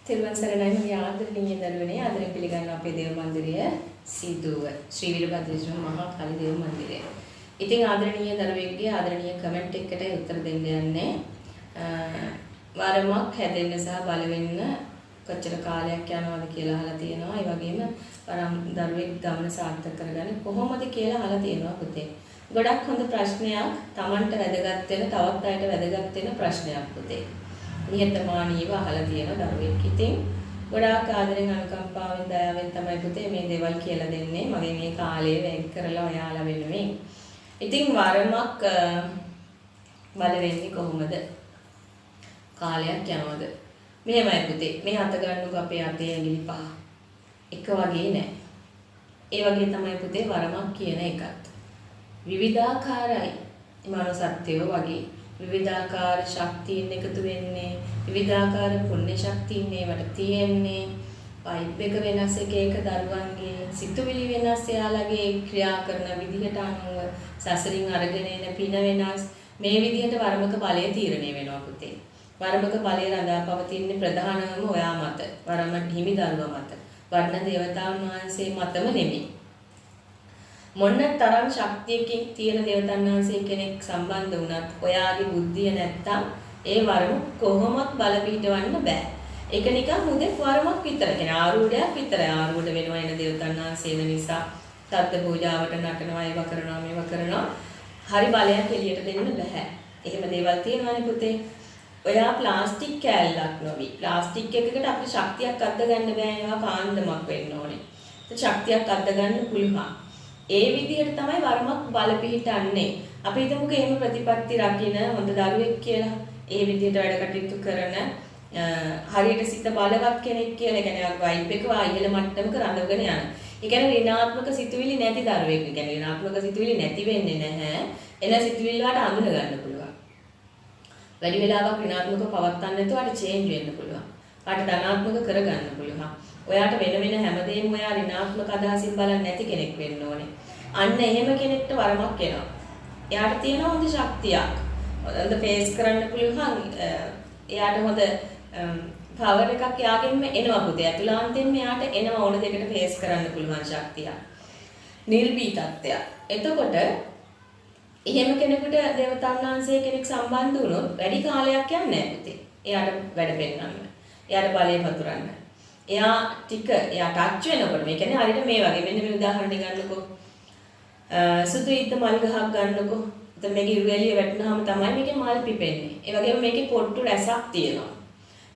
තිරුවන් සරණයි මගේ ආදරණීය දරුවනේ ආදරෙන් පිළිගන්න අපේ දේව මන්දිරය සීදුව ශ්‍රී වීරභද්‍රේශ්වර මහා කාලි දේව මන්දිරය. ඉතින් ආදරණීය දරුවෙක්ගේ ආදරණීය කමෙන්ට් එකකට උත්තර දෙන්න යන්නේ වරමක් හැදෙන්න සහ බල වෙන්න කොච්චර කාලයක් යනවද කියලා අහලා තියෙනවා. ඒ වගේම වරම් දරුවෙක් ගමන සාර්ථක කරගන්නේ කොහොමද කියලා අහලා තියෙනවා පුතේ. ගොඩක් හොඳ ප්‍රශ්නයක්. Tamanට වැදගත් වෙන තවත් අයට වැදගත් වෙන ප්‍රශ්නයක් පුතේ. නිහතමානීව අහලා තියෙන දරුවෙක්. ඉතින් ගොඩාක් ආදරෙන් අනුකම්පාවෙන් දයාවෙන් තමයි පුතේ මේ දේවල් කියලා දෙන්නේ. මගේ මේ කාලය වැය කරලා ඔයාලා වෙනුවෙන්. ඉතින් වරමක් බල වෙන්නේ කොහොමද? කාලයක් යනවද? මෙහෙමයි පුතේ. මේ අත ගන්නකො අපේ අතේ ඇඟිලි පහ. එක වගේ නෑ. ඒ වගේ තමයි පුතේ වරමක් කියන එකත්. විවිධාකාරයි. මනෝසත්‍යය වගේ විවිධාකාර ශක්තියින් එකතු වෙන්නේ විවිධාකාර පුණ්‍ය ශක්තියින් ඒවට තියෙන්නේ වයිබ් එක වෙනස් එක දරුවන්ගේ සිතුවිලි වෙනස් එයාලගේ ක්‍රියා කරන විදිහට අනුව සසරින් අරගෙන එන පින වෙනස් මේ විදිහට වර්මක බලය තීරණය වෙනවා පුතේ. වර්මක බලය රඳා පවතින්නේ ප්‍රධානම ඔයා මත වරම හිමි දරුවා මත වර්ණ දේවතාවුන් වහන්සේ මතම නෙමෙයි. මොන්න තරම් ශක්තියකින් තියෙන දේවතාවුන් වහන්සේ කෙනෙක් සම්බන්ධ වුණත් ඔයාගේ බුද්ධිය නැත්තම් ඒ වරම කොහොමත් බල පිටවන්න බෑ. ඒක නිකන් මුදෙක් වරමක් විතර. කියන්නේ ආරූඪයක් විතරයි. ආරූඪ වෙනවා එන දේවතාවුන් වහන්සේ නිසා සත්ත්ව පූජාවට නටනවා ඒවා කරනවා මේවා කරනවා. හරි බලයක් එළියට දෙන්න බෑ. එහෙම දේවල් තියෙනවානේ පුතේ. ඔයා ප්ලාස්ටික් කෑල්ලක් නොවි. ප්ලාස්ටික් එකකට අපිට ශක්තියක් අද්ද ගන්න බෑ. ඒවා කාන්දමක් වෙන්න ඕනේ. ශක්තියක් අද්ද ගන්න පුළුවන්. ඒ විදිහට තමයි වරමක් බල පිහිටන්නේ. අපි හිතමුකෝ එහෙම ප්‍රතිපත්ති රකින්න හොඳ දරුවෙක් කියලා. ඒ විදිහට වැඩ කටයුතු කරන හරියට සිත බලවත් කෙනෙක් කියලා. ඒ කියන්නේ වයිබ් එක ඉහළ මට්ටමක රඳවගෙන යන. ඒ කියන්නේ ඍණාත්මක සිතුවිලි නැති දරුවෙක්. ඒ කියන්නේ ඍණාත්මක සිතුවිලි නැති වෙන්නේ නැහැ. එන සිතුවිලි වලට අඳුන ගන්න පුළුවන්. වැඩි වෙලාවක් ඍණාත්මක පවත්තන්න නැතුව අර චේන්ජ් වෙන්න පුළුවන්. වාට ධනාත්මක කරගන්න පුළුවන්. ඔයාට වෙන වෙන හැමදේම ඔයා ඍණාත්මක අදහසින් බලන්නේ නැති කෙනෙක් වෙන්න ඕනේ. අන්න එහෙම කෙනෙක්ට වරමක් එනවා. එයාට තියෙන හොඳ ශක්තියක්. හොඳ ෆේස් කරන්න පුළුවන්. එයාට හොඳ පවර් එකක් යාගෙන්ම එනවා පුතේ. අතුලාන්තයෙන්ම එයාට එනවා ඕන දෙයකට ෆේස් කරන්න පුළුවන් ශක්තියක්. නිර්භීතත්වය. එතකොට එහෙම කෙනෙකුට දේවතාවුන් වහන්සේ කෙනෙක් සම්බන්ධ වුණොත් වැඩි කාලයක් යන්නේ නැහැ පුතේ. එයාට වැඩ පෙන්නන්න. එයාට බලය පතුරන්න. එයා ටච් වෙනකොට මේ කියන්නේ හරියට මේ වගේ මෙන්න මේ උදාහරණයක් ගන්නකො. සුදු ඉද්ද මල් ගහක් ගන්නකො. එතන මේකේ ඉරු එළිය වැටුනහම තමයි මේකේ මල් පිපෙන්නේ. ඒ වගේම මේකේ පොට්ටු රැසක් තියෙනවා.